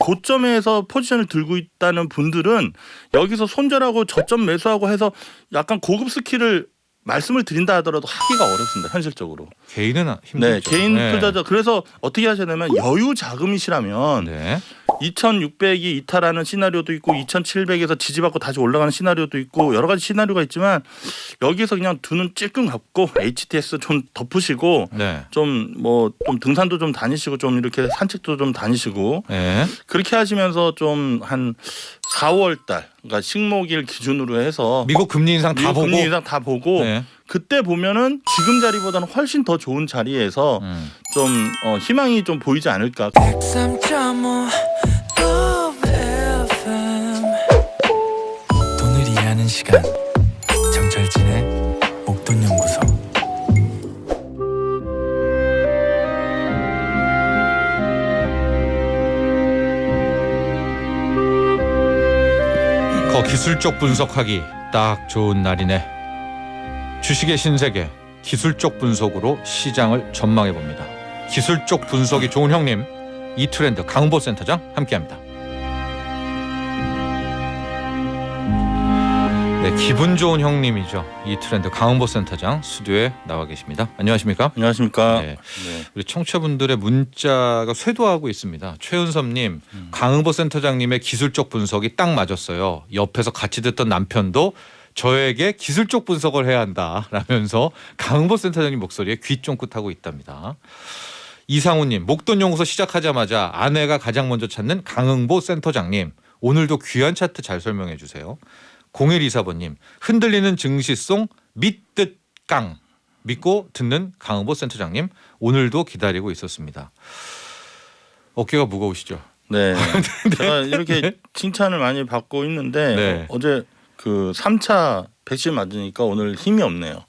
고점에서 포지션을 들고 있다는 분들은 여기서 손절하고 저점 매수하고 해서 약간 고급 스킬을 말씀을 드린다 하더라도 하기가 어렵습니다. 현실적으로. 개인은 힘들죠. 네, 개인 투자자. 그래서 어떻게 하셔야 되냐면 여유 자금이시라면 네. 2,600이 이탈하는 시나리오도 있고 2,700에서 지지받고 다시 올라가는 시나리오도 있고 여러 가지 시나리오가 있지만 여기서 그냥 두 눈 찔끔 감고 HTS 좀 덮으시고 네. 좀 등산도 좀 다니시고 좀 이렇게 산책도 좀 다니시고 네. 그렇게 하시면서 좀 한 4월 달 그러니까 식목일 기준으로 해서 미국 금리 인상 다 보고. 금리 인상 다 보고 네. 그때 보면은 지금 자리보다는 훨씬 더 좋은 자리에서 좀 희망이 좀 보이지 않을까. 103.5 돈을 이해하는 시간 정철진의 목돈연구소. 기술적 분석하기 딱 좋은 날이네. 주식의 신세계 기술적 분석으로 시장을 전망해 봅니다. 기술적 분석이 좋은 형님 이트렌드 강보 센터장 함께합니다. 네, 기분 좋은 형님이죠. 이트렌드 강보 센터장 스튜디오에 나와 계십니다. 안녕하십니까? 안녕하십니까? 네. 우리 청취자분들의 문자가 쇄도하고 있습니다. 최은섭님, 강보 센터장님의 기술적 분석이 딱 맞았어요. 옆에서 같이 듣던 남편도 저에게 기술적 분석을 해야 한다라면서 강보 센터장님 목소리에 귀 쫑긋하고 있답니다. 이상우님, 목돈연구소 시작하자마자 아내가 가장 먼저 찾는 강흥보 센터장님, 오늘도 귀한 차트 잘 설명해 주세요. 0124번님, 흔들리는 증시송 믿듯 깡 믿고 듣는 강흥보 센터장님, 오늘도 기다리고 있었습니다. 어깨가 무거우시죠? 네. 제가 이렇게 칭찬을 많이 받고 있는데 네. 어제 그 3차 백신 맞으니까 오늘 힘이 없네요.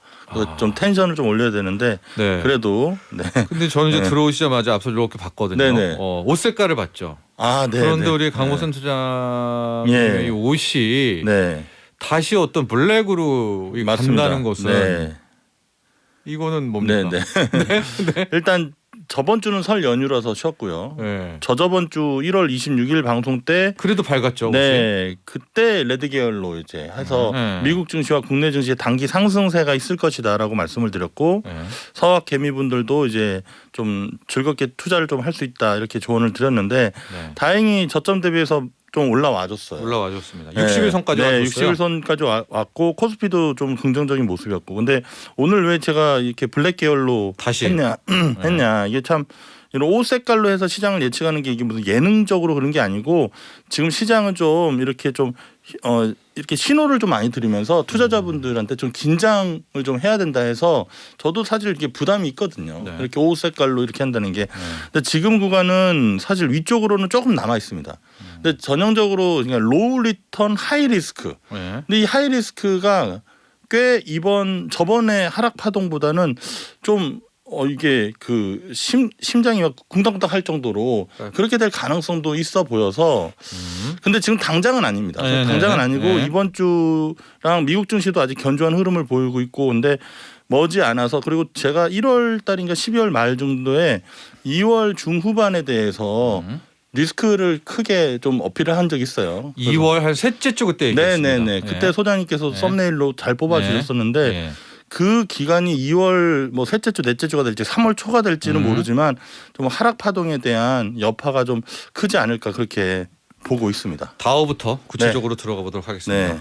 좀 텐션을 좀 올려야 되는데 네. 그래도 네. 근데 저는 이제 네. 들어오시자마자 앞서 이렇게 봤거든요. 네네. 옷 색깔을 봤죠. 아, 네. 그런데 네. 우리 강보 네. 센터장님의 예. 이 옷이 네. 다시 어떤 블랙으로 맞습니다. 간다는 것은 네. 이거는 뭡니까? 네. 일단 저번 주는 설 연휴라서 쉬었고요. 네. 저번 주 1월 26일 방송 때 그래도 밝았죠. 옷이. 네, 그때 레드 계열로 이제 해서 미국 증시와 국내 증시의 단기 상승세가 있을 것이다라고 말씀을 드렸고 네. 서학 개미분들도 이제 좀 즐겁게 투자를 좀 할 수 있다 이렇게 조언을 드렸는데 네. 다행히 저점 대비해서 좀 올라와줬어요. 올라와줬습니다. 네. 60일선까지 네, 왔었어요. 60일선까지 왔고 코스피도 좀 긍정적인 모습이었고 근데 오늘 왜 제가 이렇게 블랙 계열로 다시 했냐 이게 참 이런 옷 색깔로 해서 시장을 예측하는 게 이게 무슨 예능적으로 그런 게 아니고 지금 시장은 좀 이렇게 좀 이렇게 신호를 좀 많이 드리면서 투자자분들한테 좀 긴장을 좀 해야 된다 해서 저도 사실 이렇게 부담이 있거든요. 네. 이렇게 옷 색깔로 이렇게 한다는 게. 근데 지금 구간은 사실 위쪽으로는 조금 남아 있습니다. 근데 전형적으로 그냥 로우 리턴 하이 리스크. 네. 근데 이 하이 리스크가 꽤 저번에 하락 파동보다는 좀 이게 그 심장이 막 쿵당쿵당 할 정도로 그렇게 될 가능성도 있어 보여서 근데 지금 당장은 아닙니다. 당장은 아니고 이번 주랑 미국 증시도 아직 견조한 흐름을 보이고 있고 근데 머지 않아서 그리고 제가 1월 달인가 12월 말 정도에 2월 중후반에 대해서 리스크를 크게 좀 어필을 한 적이 있어요. 2월 한 셋째 주 그때 얘기했습니다. 네네네. 그때 소장님께서 썸네일로 잘 뽑아주셨었는데 네. 그 기간이 2월 뭐 셋째 주, 넷째 주가 될지 3월 초가 될지는 모르지만 좀 하락 파동에 대한 여파가 좀 크지 않을까 그렇게 보고 있습니다. 다우부터 구체적으로 들어가 보도록 하겠습니다. 네.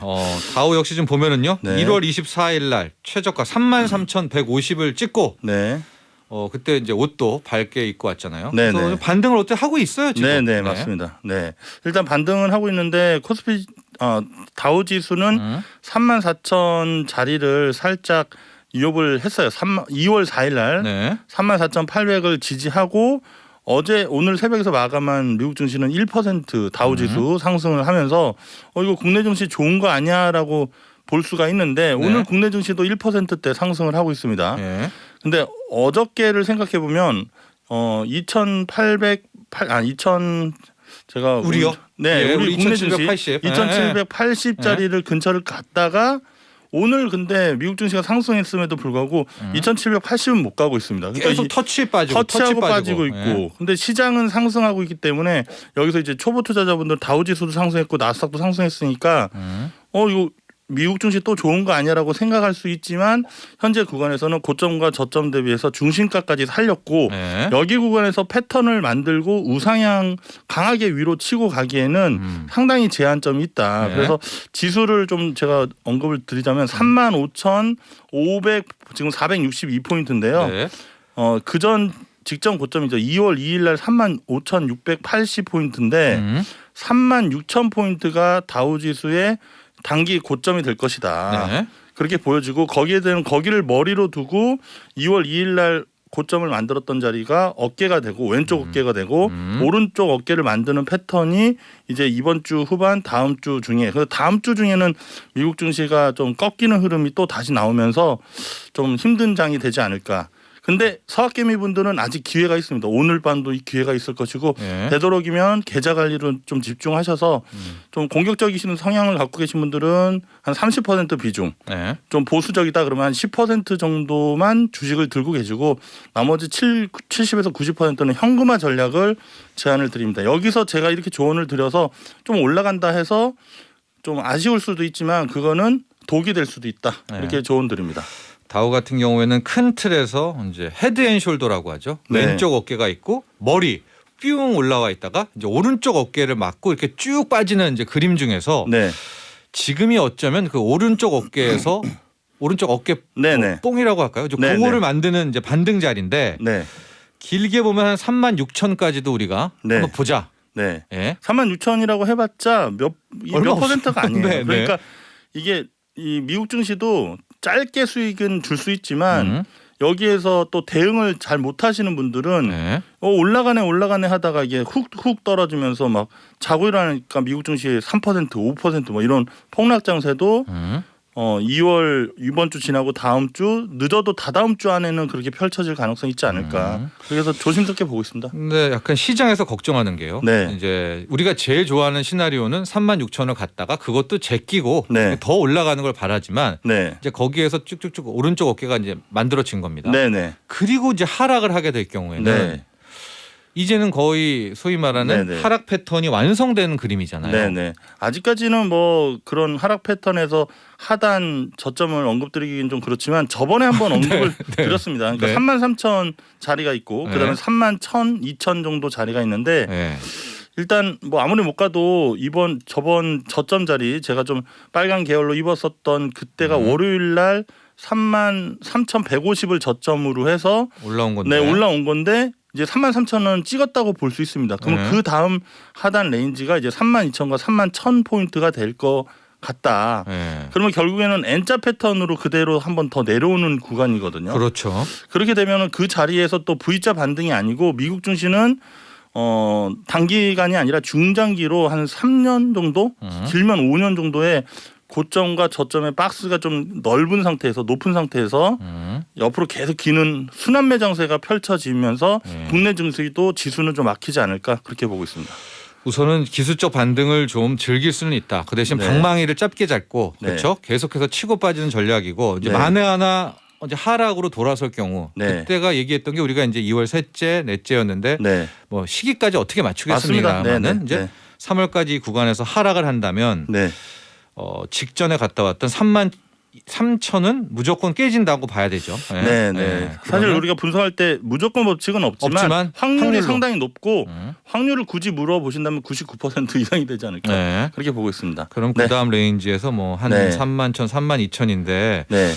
다우 역시 좀 보면은요. 네. 1월 24일 날 최저가 33,150을 찍고 네. 그때 이제 옷도 밝게 입고 왔잖아요. 네, 그래서 네. 반등을 어때 하고 있어요 지금. 네네 맞습니다. 네. 일단 반등은 하고 있는데 코스피 다우 지수는 34,000 자리를 살짝 위협을 했어요. 2월 4일 날 네. 34,800을 지지하고 오늘 새벽에서 마감한 미국 증시는 1% 다우 지수 상승을 하면서 이거 국내 증시 좋은 거 아니야라고 볼 수가 있는데 오늘 국내 증시도 1%대 상승을 하고 있습니다. 네. 근데 어저께를 생각해 보면 2000 제가 우리요? 네, 예, 우리 국내 증시 2780. 2780 자리를 근처를 갔다가 오늘 근데 미국 증시가 상승했음에도 불구하고 2,780은 못 가고 있습니다. 그러니까 계속 터치하고 빠지고 있고. 예. 근데 시장은 상승하고 있기 때문에 여기서 이제 초보 투자자분들 다우지수도 상승했고 나스닥도 상승했으니까 이거 미국 증시 또 좋은 거 아니야라고 생각할 수 있지만 현재 구간에서는 고점과 저점 대비해서 중심가까지 살렸고 네. 여기 구간에서 패턴을 만들고 우상향 강하게 위로 치고 가기에는 상당히 제한점이 있다. 네. 그래서 지수를 좀 제가 언급을 드리자면 35,500 지금 462포인트인데요. 네. 그전 직전 고점이죠. 2월 2일 날 35,680포인트인데 36,000포인트가 다우지수의 단기 고점이 될 것이다. 네. 그렇게 보여지고 거기에 대한 거기를 머리로 두고 2월 2일 날 고점을 만들었던 자리가 어깨가 되고 왼쪽 어깨가 되고 오른쪽 어깨를 만드는 패턴이 이제 이번 주 후반 다음 주 중에 그래서 다음 주 중에는 미국 증시가 좀 꺾이는 흐름이 또 다시 나오면서 좀 힘든 장이 되지 않을까. 근데 서학개미 분들은 아직 기회가 있습니다. 오늘 밤도 이 기회가 있을 것이고 네. 되도록이면 계좌 관리를 좀 집중하셔서 좀 공격적이신 성향을 갖고 계신 분들은 한 30% 비중, 네. 좀 보수적이다 그러면 한 10% 정도만 주식을 들고 계시고 나머지 70에서 90%는 현금화 전략을 제안을 드립니다. 여기서 제가 이렇게 조언을 드려서 좀 올라간다 해서 좀 아쉬울 수도 있지만 그거는 독이 될 수도 있다. 이렇게 조언 드립니다. 다우 같은 경우에는 큰 틀에서 이제 헤드앤숄더라고 하죠. 네. 왼쪽 어깨가 있고 머리 뿅 올라와 있다가 이제 오른쪽 어깨를 막고 이렇게 쭉 빠지는 이제 그림 중에서 네. 지금이 어쩌면 그 오른쪽 어깨에서 오른쪽 어깨 네네. 뽕이라고 할까요? 네네. 그거를 만드는 이제 반등 자리인데 네. 길게 보면 한 36,000까지도 우리가 네. 한번 보자. 네. 예. 36,000이라고 해봤자 몇 퍼센트가 아니에요. 네, 네. 그러니까 이게 이 미국 증시도 짧게 수익은 줄 수 있지만 여기에서 또 대응을 잘 못하시는 분들은 네. 올라가네 하다가 이게 훅 떨어지면서 막 자고 일어나니까 미국 증시 3% 5% 이런 폭락 장세도 2월 이번 주 지나고 다음 주 늦어도 다다음 주 안에는 그렇게 펼쳐질 가능성이 있지 않을까. 그래서 조심스럽게 보고 있습니다. 근데 약간 시장에서 걱정하는 게요. 네. 이제 우리가 제일 좋아하는 시나리오는 36,000을 갔다가 그것도 제끼고 네. 더 올라가는 걸 바라지만 네. 이제 거기에서 쭉쭉쭉 오른쪽 어깨가 이제 만들어진 겁니다. 네네. 그리고 이제 하락을 하게 될 경우에는 네. 이제는 거의 소위 말하는 네네. 하락 패턴이 완성되는 그림이잖아요. 네네. 아직까지는 뭐 그런 하락 패턴에서 하단 저점을 언급드리기는 좀 그렇지만 저번에 한번 언급을 드렸습니다. 그러니까 네. 33,000 자리가 있고 네. 그다음에 31,000, 2,000 정도 자리가 있는데 네. 일단 뭐 아무리 못 가도 저번 저점 자리 제가 좀 빨간 계열로 입었었던 그때가 월요일 날 33,150을 저점으로 해서 올라온 건데. 네, 올라온 건데 이제 33,000원 찍었다고 볼 수 있습니다. 그러면 네. 그 다음 하단 레인지가 이제 32,000과 31,000 포인트가 될 것 같다. 네. 그러면 결국에는 N자 패턴으로 그대로 한번 더 내려오는 구간이거든요. 그렇죠. 그렇게 되면은 그 자리에서 또 V자 반등이 아니고 미국 증시는 단기간이 아니라 중장기로 한 3년 정도, 길면 5년 정도의 고점과 저점의 박스가 좀 넓은 상태에서 높은 상태에서 옆으로 계속 기는 순환매 장세가 펼쳐지면서 국내 증시도 지수는 좀 막히지 않을까 그렇게 보고 있습니다. 우선은 기술적 반등을 좀 즐길 수는 있다. 그 대신 네. 방망이를 짧게 잡고 네. 그렇죠. 계속해서 치고 빠지는 전략이고 이제 네. 만에 하나 이제 하락으로 돌아설 경우 네. 그때가 얘기했던 게 우리가 이제 2월 셋째, 넷째였는데 네, 뭐 시기까지 어떻게 맞습니다. 맞추겠습니다만은 네, 네, 이제 네. 3월까지 구간에서 하락을 한다면 네, 직전에 갔다 왔던 33,000은 무조건 깨진다고 봐야 되죠. 네, 네. 사실 그러면 우리가 분석할 때 무조건 법칙은 없지만 확률이 확률로. 상당히 높고 확률을 굳이 물어보신다면 99% 이상이 되지 않을까 네. 그렇게 보고 있습니다. 그럼 네. 그다음 레인지에서 뭐 한 네. 31,000, 32,000인데 네,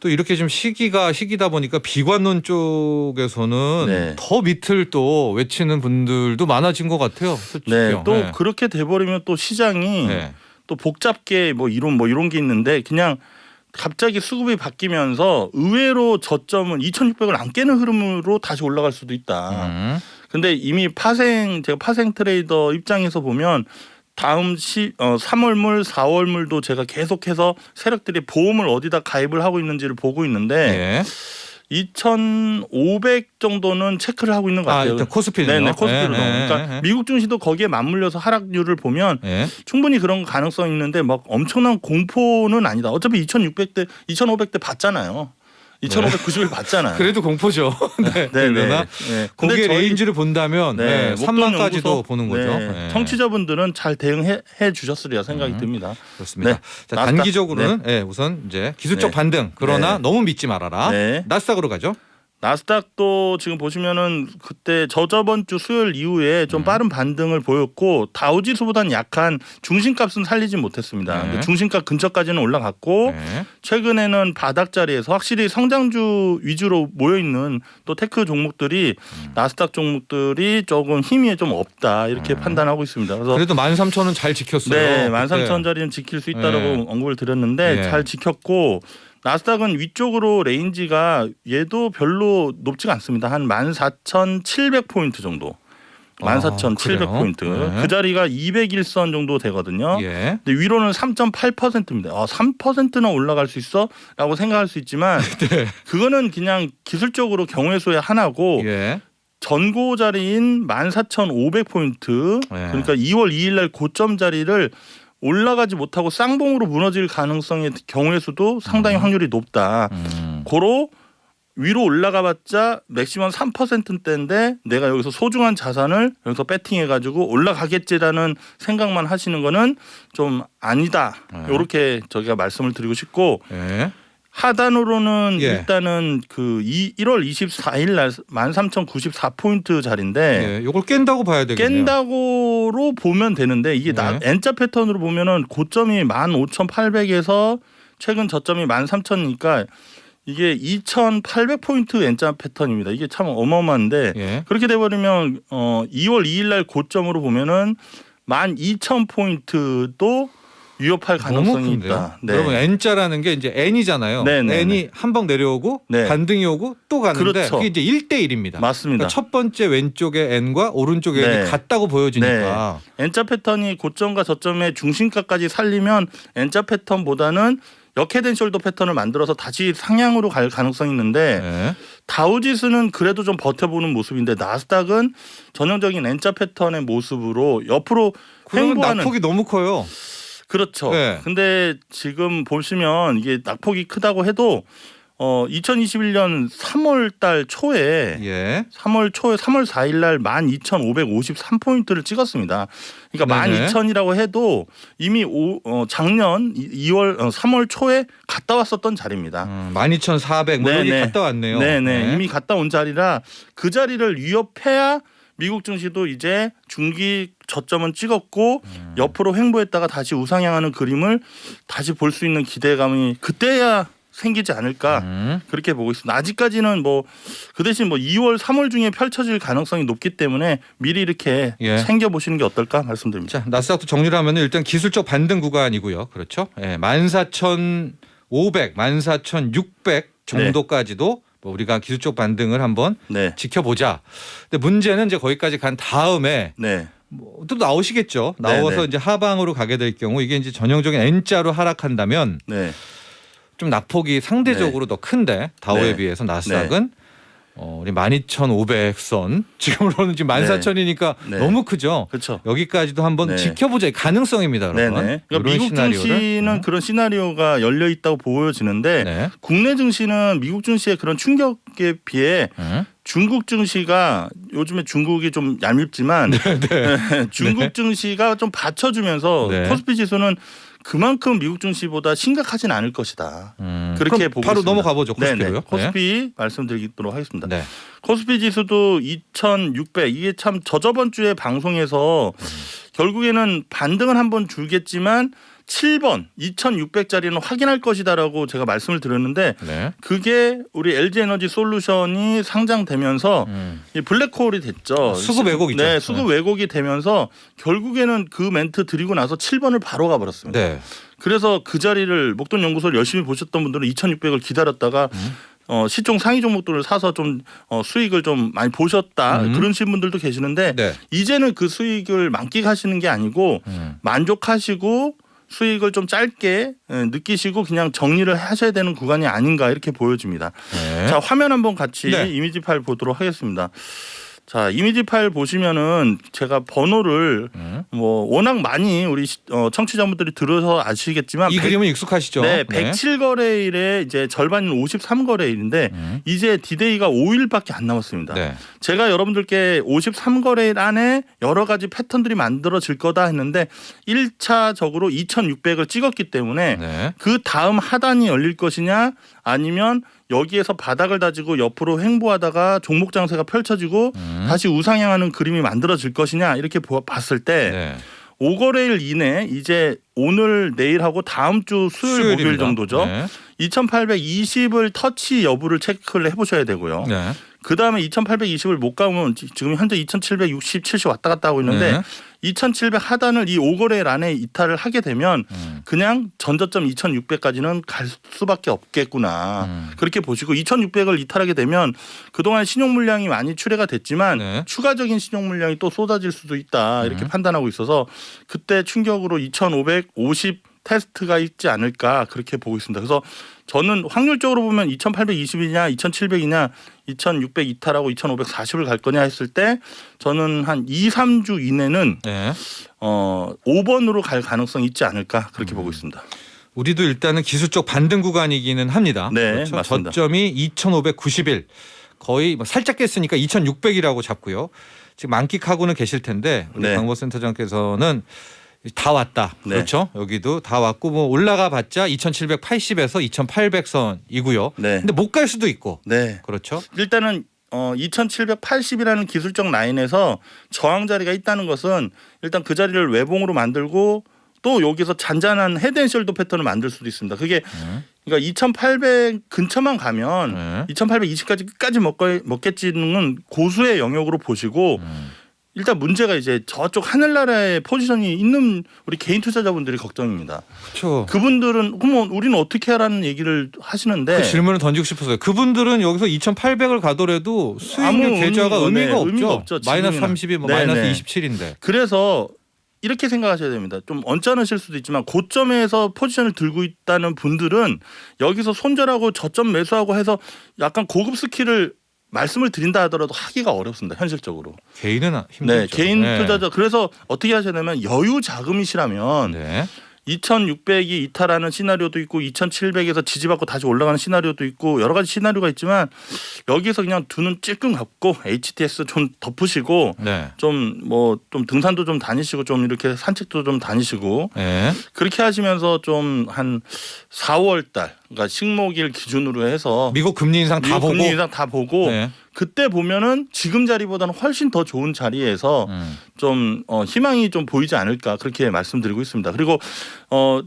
또 이렇게 좀 시기다 보니까 비관론 쪽에서는 네. 더 밑을 또 외치는 분들도 많아진 것 같아요. 네. 또 네. 그렇게 돼버리면 또 시장이 네. 또 복잡게 뭐 이런 게 있는데 그냥 갑자기 수급이 바뀌면서 의외로 저점은 2,600을 안 깨는 흐름으로 다시 올라갈 수도 있다. 근데 이미 제가 파생 트레이더 입장에서 보면 다음 3월물, 4월물도 제가 계속해서 세력들이 보험을 어디다 가입을 하고 있는지를 보고 있는데 네. 2,500 정도는 체크를 하고 있는 것 같아요. 일단 코스피는요. 네네, 코스피로. 그러니까 미국 증시도 거기에 맞물려서 하락률을 보면 충분히 그런 가능성이 있는데 막 엄청난 공포는 아니다. 어차피 2,600대, 2,500대 봤잖아요. 2,591 봤잖아요. 그래도 공포죠. 네. 그러나 거기에 레인지를 본다면 3만까지도 보는 거죠. 네. 청취자분들은 잘 대응해 주셨으리라 생각이 듭니다. 그렇습니다. 자, 단기적으로는 우선 이제 기술적 반등. 그러나 너무 믿지 말아라. 나스닥으로 가죠. 나스닥도 지금 보시면은 그때 저저번 주 수요일 이후에 좀 빠른 반등을 보였고 다우지수보다는 약한 중심값은 살리지 못했습니다. 중심값 근처까지는 올라갔고 최근에는 바닥 자리에서 확실히 성장주 위주로 모여 있는 또 테크 종목들이 나스닥 종목들이 조금 힘이 좀 없다 이렇게 판단하고 있습니다. 그래서 그래도 13,000은 잘 지켰어요. 네, 13,000짜리는 지킬 수 있다라고 언급을 드렸는데 잘 지켰고. 나스닥은 위쪽으로 레인지가 얘도 별로 높지가 않습니다. 한 14,700포인트 정도. 14,700포인트. 그 자리가 201선 정도 되거든요. 근데 위로는 3.8%입니다. 3%나 올라갈 수 있어? 라고 생각할 수 있지만 그거는 그냥 기술적으로 경우의 수의 하나고 전고 자리인 14,500포인트 그러니까 2월 2일 날 고점 자리를 올라가지 못하고 쌍봉으로 무너질 가능성의 경우의 수도 상당히 확률이 높다. 고로 위로 올라가봤자 맥시멈 3%대인데 내가 여기서 소중한 자산을 여기서 배팅해가지고 올라가겠지라는 생각만 하시는 거는 좀 아니다. 이렇게 저희가 말씀을 드리고 싶고 하단으로는 일단은 그 1월 24일 날 13,094포인트 자리인데 이걸 깬다고 봐야 되겠네요. 깬다고로 보면 되는데 이게 N자 패턴으로 보면은 고점이 15,800에서 최근 저점이 13,000이니까 이게 2,800포인트 N자 패턴입니다. 이게 참 어마어마한데 그렇게 돼버리면 2월 2일 날 고점으로 보면은 12,000포인트도 위협할 가능성이 있다. 여러분 N자라는 게 이제 N이잖아요. N이 한 방 내려오고 반등이 오고 또 가는데 그게 이제 1대1입니다. 맞습니다. 그러니까 첫 번째 왼쪽에 N과 오른쪽에 N이 같다고 보여지니까 N자 패턴이 고점과 저점의 중심가까지 살리면 N자 패턴보다는 역헤드 숄더 패턴을 만들어서 다시 상향으로 갈 가능성이 있는데 다우지수는 그래도 좀 버텨보는 모습인데 나스닥은 전형적인 N자 패턴의 모습으로 옆으로 횡보하는 낙폭이 너무 커요. 그렇죠. 근데 지금 보시면 이게 낙폭이 크다고 해도 2021년 3월 달 초에 3월 4일 날 12,553포인트를 찍었습니다. 그러니까 12,000이라고 해도 이미 작년 3월 초에 갔다 왔었던 자리입니다. 12,400 뭐 여기 갔다 왔네요. 이미 갔다 온 자리라 그 자리를 위협해야 미국 증시도 이제 중기 저점은 찍었고 옆으로 횡보했다가 다시 우상향하는 그림을 다시 볼 수 있는 기대감이 그때야 생기지 않을까 그렇게 보고 있습니다. 아직까지는 뭐 그 대신 뭐 2월 3월 중에 펼쳐질 가능성이 높기 때문에 미리 이렇게 챙겨보시는 게 어떨까 말씀드립니다. 자, 나스닥도 정리를 하면 일단 기술적 반등 구간이고요. 그렇죠. 14,500, 14,600 정도까지도 우리가 기술적 반등을 한번 지켜보자. 근데 문제는 이제 거기까지 간 다음에 또 나오시겠죠. 나와서 이제 하방으로 가게 될 경우 이게 이제 전형적인 N자로 하락한다면 좀 낙폭이 상대적으로 더 큰데 다우에 비해서 나스닥은 우리 12,500선 지금으로는 지금 14,000이니까 너무 크죠. 그렇죠. 여기까지도 한번 지켜보자. 가능성입니다. 여러분. 그러니까 미국 증시는 그런 시나리오가 열려 있다고 보여지는데 국내 증시는 미국 증시의 그런 충격에 비해 중국 증시가 요즘에 중국이 좀 얄밉지만 중국 증시가 좀 받쳐주면서 코스피 지수는 그만큼 미국 증시보다 심각하진 않을 것이다. 그렇게 보고 바로 있습니다. 넘어가 보죠. 코스피로요. 코스피 말씀드리도록 하겠습니다. 코스피 지수도 2,600 이게 참 저저번 주에 방송에서 결국에는 반등은 한번 줄겠지만 7번 2,600짜리는 확인할 것이다라고 제가 말씀을 드렸는데 그게 우리 LG에너지 솔루션이 상장되면서 블랙홀이 됐죠. 수급 왜곡이죠. 수급 왜곡이 되면서 결국에는 그 멘트 드리고 나서 7번을 바로 가버렸습니다. 그래서 그 자리를 목돈 연구소를 열심히 보셨던 분들은 2,600을 기다렸다가 시총 상위 종목들을 사서 좀 수익을 좀 많이 보셨다 그러신 분들도 계시는데 이제는 그 수익을 만끽하시는 게 아니고 만족하시고 수익을 좀 짧게 느끼시고 그냥 정리를 하셔야 되는 구간이 아닌가 이렇게 보여집니다. 네. 자, 화면 한번 같이 네. 이미지 파일 보도록 하겠습니다. 자, 이미지 파일 보시면은 제가 번호를 뭐 워낙 많이 우리 청취자분들이 들어서 아시겠지만 이 그림은 익숙하시죠? 네, 107거래일에 이제 절반인 53거래일인데 이제 디데이가 5일밖에 안 남았습니다. 네. 제가 여러분들께 53거래일 안에 여러 가지 패턴들이 만들어질 거다 했는데 1차적으로 2,600을 찍었기 때문에 네. 그 다음 하단이 열릴 것이냐 아니면 여기에서 바닥을 다지고 옆으로 횡보하다가 종목 장세가 펼쳐지고 다시 우상향하는 그림이 만들어질 것이냐 이렇게 봤을 때 네. 5거래일 이내 이제 오늘 내일하고 다음 주 수요일 목요일 수요일입니다. 정도죠. 네. 2820을 터치 여부를 체크를 해보셔야 되고요. 네. 그 다음에 2820을 못 가면 지금 현재 2760, 70 왔다 갔다 하고 있는데 네. 2700 하단을 이 5거래일 안에 이탈을 하게 되면 그냥 전저점 2600까지는 갈 수밖에 없겠구나. 그렇게 보시고 2600을 이탈하게 되면 그동안 신용 물량이 많이 출회가 됐지만 네. 추가적인 신용 물량이 또 쏟아질 수도 있다. 이렇게 판단하고 있어서 그때 충격으로 2550 테스트가 있지 않을까 그렇게 보고 있습니다. 그래서 저는 확률적으로 보면 2820이냐 2700이냐 2600 이탈하고 2540을 갈 거냐 했을 때 저는 한 2, 3주 이내는 네. 5번으로 갈 가능성이 있지 않을까 그렇게 보고 있습니다. 우리도 일단은 기술적 반등 구간이기는 합니다. 네, 그렇죠? 맞습니다. 저점이 2,591 거의 뭐 살짝 깼으니까 2,600이라고 잡고요. 지금 만끽하고는 계실 텐데 우리 네. 강보센터장께서는 다 왔다. 네. 그렇죠. 여기도 다 왔고 뭐 올라가 봤자 2,780에서 2,800선이고요. 네. 근데 못 갈 수도 있고. 네. 그렇죠. 일단은 2780이라는 기술적 라인에서 저항 자리가 있다는 것은 일단 그 자리를 외봉으로 만들고 또 여기서 잔잔한 헤드앤숄더 패턴을 만들 수도 있습니다. 그게 그러니까 2,800 근처만 가면 2,820까지 끝까지 먹겠지는 고수의 영역으로 보시고 일단 문제가 이제 저쪽 하늘나라에 포지션이 있는 우리 개인 투자자분들이 걱정입니다. 그렇죠. 그분들은 그러면 우리는 어떻게 하라는 얘기를 하시는데 그 질문을 던지고 싶었어요. 그분들은 여기서 2,800을 가더라도 수익률 아무 계좌가 의미가 의미가 없죠. 없죠. 마이너스 지금이나. 30이 뭐 네, 마이너스 네. 27인데. 그래서 이렇게 생각하셔야 됩니다. 좀 언짢으실 수도 있지만 고점에서 포지션을 들고 있다는 분들은 여기서 손절하고 저점 매수하고 해서 약간 고급 스킬을 말씀을 드린다 하더라도 하기가 어렵습니다. 현실적으로. 개인은 힘들죠. 네, 개인 투자자 그래서 어떻게 하셔야 되냐면 여유 자금이시라면 네. 2,600이 이탈하는 시나리오도 있고 2,700에서 지지받고 다시 올라가는 시나리오도 있고 여러 가지 시나리오가 있지만 여기서 그냥 두 눈 찔끔 감고 HTS 좀 덮으시고 네. 좀 등산도 좀 다니시고 좀 이렇게 산책도 좀 다니시고 네. 그렇게 하시면서 좀 한 4월 달 그러니까 식목일 기준으로 해서 미국 금리 인상 다 미국 보고. 금리 인상 다 보고 네. 그때 보면은 지금 자리보다는 훨씬 더 좋은 자리에서 좀 희망이 좀 보이지 않을까 그렇게 말씀드리고 있습니다. 그리고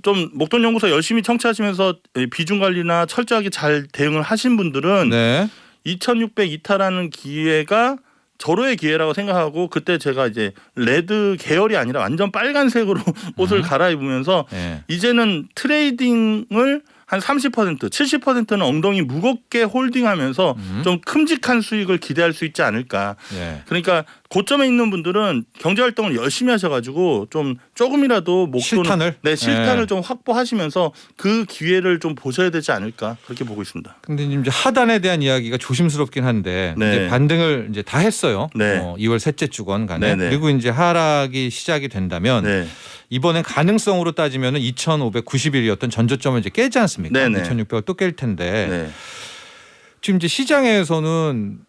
좀 목돈연구소 열심히 청취하시면서 비중 관리나 철저하게 잘 대응을 하신 분들은 네. 2,600 이탈하는 기회가 절호의 기회라고 생각하고 그때 제가 이제 레드 계열이 아니라 완전 빨간색으로 옷을 갈아입으면서 네. 이제는 트레이딩을 한 30%, 70%는 엉덩이 무겁게 홀딩하면서 좀 큼직한 수익을 기대할 수 있지 않을까. 네. 그러니까 고점에 있는 분들은 경제 활동을 열심히 하셔가지고 좀 조금이라도 목돈 실탄을? 실탄을 네. 좀 확보하시면서 그 기회를 좀 보셔야 되지 않을까 그렇게 보고 있습니다. 근데 이제 하단에 대한 이야기가 조심스럽긴 한데 네. 이제 반등을 이제 다 했어요. 네. 2월 셋째 주간간에. 네네. 그리고 이제 하락이 시작이 된다면 네. 이번엔 가능성으로 따지면은 2,590일이었던 전저점을 이제 깨지 않습니까? 네네. 2,600을 또 깰 텐데 네. 지금 이제 시장에서는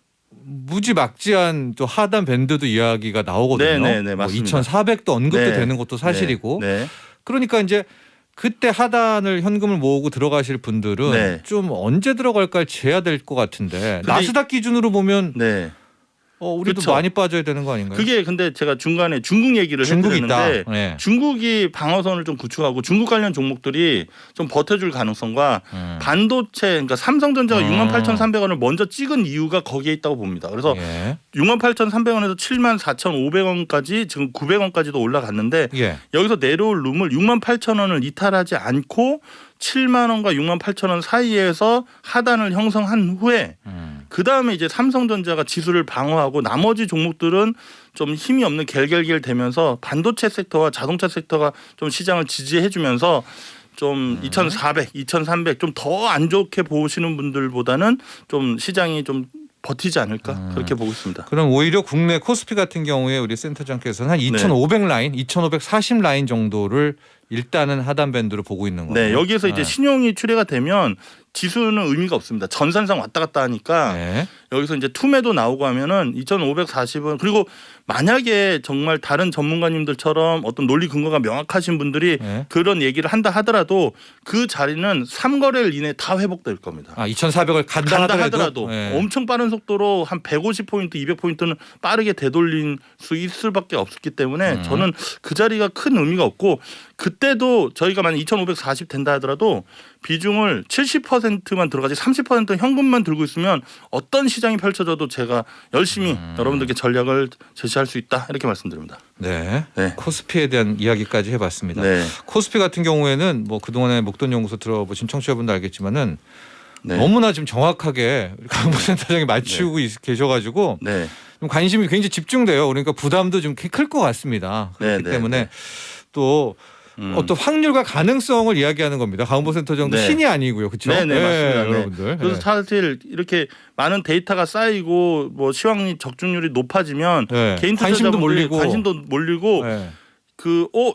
무지막지한 또 하단 밴드도 이야기가 나오거든요. 네네네, 뭐 맞습니다. 2,400도 언급도 네. 되는 것도 사실이고. 네. 네. 그러니까 이제 그때 하단을 현금을 모으고 들어가실 분들은 네. 좀 언제 들어갈까 재야 될 것 같은데 나스닥 기준으로 보면 네. 우리도 그쵸. 많이 빠져야 되는 거 아닌가요? 그게 근데 제가 중간에 중국 얘기를 중국이 해드렸는데 있다. 네. 중국이 방어선을 좀 구축하고 중국 관련 종목들이 좀 버텨줄 가능성과 반도체 그러니까 삼성전자가 68,300원을 먼저 찍은 이유가 거기에 있다고 봅니다. 그래서 예. 68,300원에서 74,500원까지 지금 900원까지도 올라갔는데 예. 여기서 내려올 룸을 68,000원을 이탈하지 않고 7만 원과 6만 8천 원 사이에서 하단을 형성한 후에 그 다음에 이제 삼성전자가 지수를 방어하고 나머지 종목들은 좀 힘이 없는 갤갤갤 되면서 반도체 섹터와 자동차 섹터가 좀 시장을 지지해주면서 좀 2,400, 2,300 좀 더 안 좋게 보시는 분들보다는 좀 시장이 좀 버티지 않을까 그렇게 보고 있습니다. 그럼 오히려 국내 코스피 같은 경우에 우리 센터장께서는 한 2,500 라인, 2,540 라인 정도를 일단은 하단 밴드로 보고 있는 거예요. 네, 여기에서 이제 신용이 출회가 되면 지수는 의미가 없습니다. 전산상 왔다 갔다 하니까 네. 여기서 이제 투매도 나오고 하면은 2,540원 그리고 만약에 정말 다른 전문가님들처럼 어떤 논리 근거가 명확하신 분들이 네. 그런 얘기를 한다 하더라도 그 자리는 3거래일 이내 다 회복될 겁니다. 2,400을 간다 하더라도 네. 엄청 빠른 속도로 한 150포인트, 200포인트는 빠르게 되돌린 수 있을 수밖에 없기 때문에 저는 그 자리가 큰 의미가 없고 그때도 저희가 만약 2,540 된다 하더라도 비중을 70%만 들어가지 30% 현금만 들고 있으면 어떤 시장이 펼쳐져도 제가 열심히 여러분들께 전략을 제시할 수 있다 이렇게 말씀드립니다. 네. 네. 코스피에 대한 이야기까지 해봤습니다. 네. 코스피 같은 경우에는 뭐 그동안에 목돈연구소 들어보신 청취자분도 알겠지만은 네. 너무나 지금 정확하게 강보 센터장이 맞추고 계셔가지고 네. 좀 관심이 굉장히 집중돼요. 그러니까 부담도 좀 클 것 같습니다. 그렇기 네, 네, 때문에 네. 또 어떤 확률과 가능성을 이야기하는 겁니다. 강보 센터장도 네. 신이 아니고요, 그렇죠? 네, 맞습니다. 네. 여러분들. 그래서 네. 사실 이렇게 많은 데이터가 쌓이고 뭐 시황리 적중률이 높아지면 네. 개인 관심도 투자자분들이 몰리고. 관심도 몰리고 네.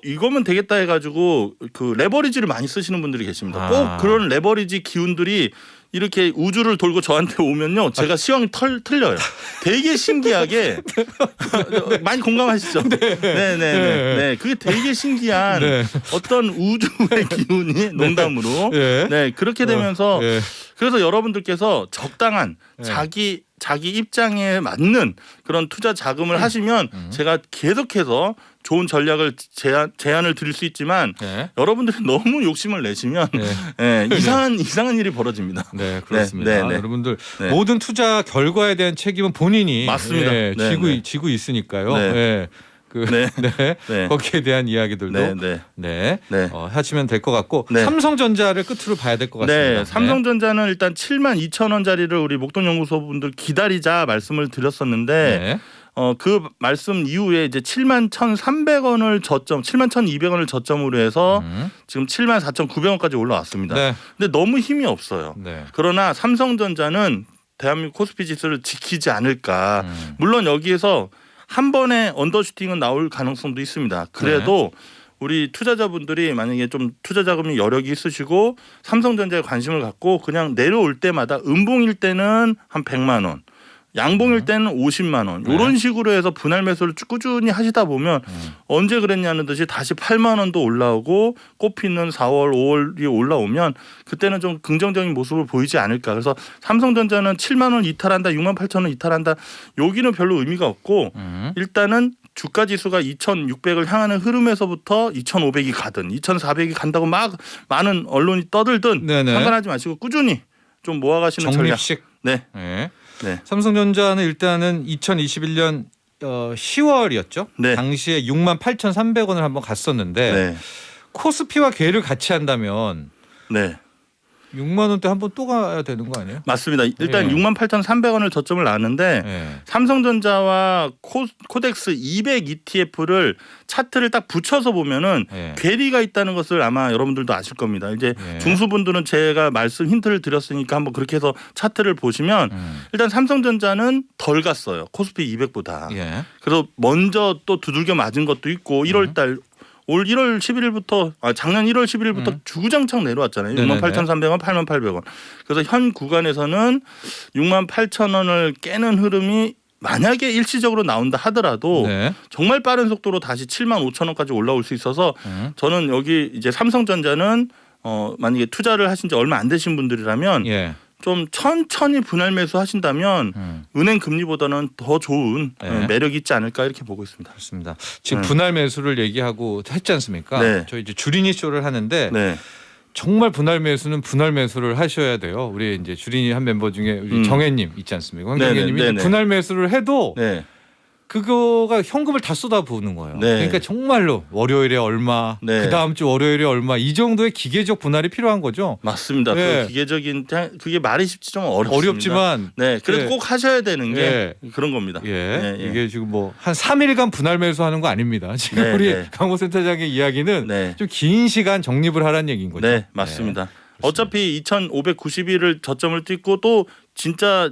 이거면 되겠다 해가지고 그 레버리지를 많이 쓰시는 분들이 계십니다. 아. 꼭 그런 레버리지 기운들이 이렇게 우주를 돌고 저한테 오면요, 제가 시황이 틀려요. 되게 신기하게 많이 공감하시죠? 네. 그게 되게 신기한 네. 어떤 우주의 기운이 농담으로 네. 네 그렇게 되면서 네. 그래서 여러분들께서 적당한 네. 자기 입장에 맞는 그런 투자 자금을 하시면 제가 계속해서 좋은 전략을 제안을 드릴 수 있지만 네. 여러분들이 너무 욕심을 내시면 네. 이상한 일이 벌어집니다. 네, 그렇습니다. 네, 네. 여러분들 네. 모든 투자 결과에 대한 책임은 본인이 맞습니다. 네, 네, 지고 있으니까요. 네. 네. 네. 네. 거기에 대한 이야기들도 네. 하시면 될 것 같고 네. 삼성전자를 끝으로 봐야 될 것 같습니다. 네, 삼성전자는 일단 72,000원짜리를 우리 목돈연구소 분들 기다리자 말씀을 드렸었는데 네. 그 말씀 이후에 이제 71,300원을 저점, 71,200원을 저점으로 해서 지금 74,900원까지 올라왔습니다. 네. 근데 너무 힘이 없어요. 네. 그러나 삼성전자는 대한민국 코스피 지수를 지키지 않을까. 물론 여기에서 한 번에 언더슈팅은 나올 가능성도 있습니다. 그래도 우리 투자자분들이 만약에 좀 투자 자금이 여력이 있으시고 삼성전자에 관심을 갖고 그냥 내려올 때마다 음봉일 때는 한 100만 원, 양봉일 때는 50만 원 이런 식으로 해서 분할 매수를 꾸준히 하시다 보면 언제 그랬냐는 듯이 다시 8만 원도 올라오고 꽃피는 4월, 5월이 올라오면 그때는 좀 긍정적인 모습을 보이지 않을까. 그래서 삼성전자는 7만 원 이탈한다, 6만 8천 원 이탈한다. 여기는 별로 의미가 없고 일단은 주가 지수가 2,600을 향하는 흐름에서부터 2,500이 가든 2,400이 간다고 막 많은 언론이 떠들든 네네. 상관하지 마시고 꾸준히 좀 모아가시는 정립식. 전략. 네. 네. 삼성전자는 일단은 2021년 10월이었죠. 네. 당시에 68,300원을 한번 갔었는데 네. 코스피와 궤를 같이 한다면 네. 6만 원대 한번 또 가야 되는 거 아니에요? 맞습니다. 일단 네. 68,300원을 저점을 놨는데 네. 삼성전자와 코덱스 200 ETF를 차트를 딱 붙여서 보면은 네. 괴리가 있다는 것을 아마 여러분들도 아실 겁니다. 이제 네. 중수분들은 제가 말씀 힌트를 드렸으니까 한번 그렇게 해서 차트를 보시면 일단 삼성전자는 덜 갔어요. 코스피 200보다. 예. 그래서 먼저 또 두들겨 맞은 것도 있고 1월 달 올 1월 11일부터 작년 1월 11일부터 주구장창 내려왔잖아요. 네네네. 68,300원, 88,800원. 그래서 현 구간에서는 68,000원을 깨는 흐름이 만약에 일시적으로 나온다 하더라도 네. 정말 빠른 속도로 다시 75,000원까지 올라올 수 있어서 저는 여기 이제 삼성전자는 만약에 투자를 하신 지 얼마 안 되신 분들이라면 예. 좀 천천히 분할 매수 하신다면 은행 금리보다는 더 좋은 네. 매력이 있지 않을까 이렇게 보고 있습니다. 그렇습니다. 지금 분할 매수를 얘기하고 했지 않습니까? 네. 저희 이제 주린이 쇼를 하는데 네. 정말 분할 매수는 분할 매수를 하셔야 돼요. 우리 이제 주린이 한 멤버 중에 우리 정혜님 있지 않습니까? 황정혜님이 네네. 분할 매수를 해도 네. 그거가 현금을 다 쏟아부는 거예요. 네. 그러니까 정말로 월요일에 얼마, 네. 그 다음 주 월요일에 얼마 이 정도의 기계적 분할이 필요한 거죠. 맞습니다. 네. 그 기계적인 그게 말이 쉽지 좀 어렵습니다. 어렵지만 네, 그래도 예. 꼭 하셔야 되는 게 예. 그런 겁니다. 예. 네, 예. 이게 지금 뭐 한 3일간 분할 매수하는 거 아닙니다. 지금 네, 우리 네. 강호센터장의 이야기는 네, 좀 긴 시간 적립을 하라는 얘기인 거죠. 네, 맞습니다. 네. 어차피 2,591을 저점을 찍고 또 진짜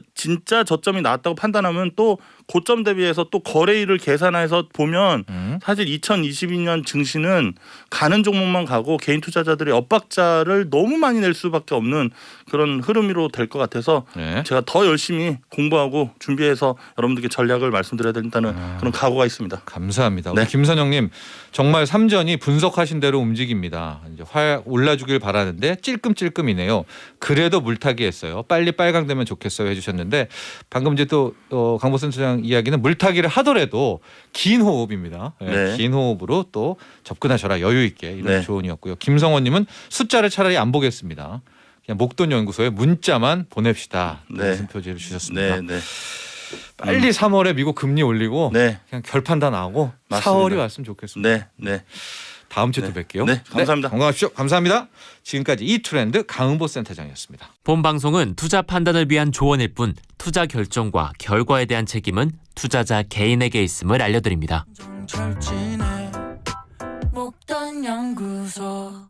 저점이 나왔다고 판단하면 또 고점 대비해서 또 거래일을 계산해서 보면 사실 2022년 증시는 가는 종목만 가고 개인 투자자들이 엇박자를 너무 많이 낼 수밖에 없는 그런 흐름으로 될 것 같아서 네. 제가 더 열심히 공부하고 준비해서 여러분들께 전략을 말씀드려야 된다는 그런 각오가 있습니다. 감사합니다. 네. 우리 김선영님 정말 삼전이 분석하신 대로 움직입니다. 이제 올라주길 바라는데 찔끔찔끔이네요. 그래도 물타기 했어요. 빨리 빨강되면 좋겠어요 해주셨는데 방금 이제 또 강보센터장 이야기는 물타기를 하더라도 긴 호흡입니다. 네. 네. 긴 호흡으로 또 접근하셔라 여유 있게 이런 네. 조언이었고요. 김성원님은 숫자를 차라리 안 보겠습니다. 그냥 목돈연구소에 문자만 보냅시다. 네. 무슨 표지를 주셨습니다. 네, 네, 빨리 3월에 미국 금리 올리고 네, 그냥 결판 다 나고 맞습니다. 4월이 왔으면 좋겠습니다. 네, 네. 다음 주에 또 뵐게요. 네, 감사합니다. 건강하십시오. 감사합니다. 지금까지 이트렌드 강은보 센터장이었습니다. 본 방송은 투자 판단을 위한 조언일 뿐 투자 결정과 결과에 대한 책임은 투자자 개인에게 있음을 알려드립니다. 정철진의 목돈 연구소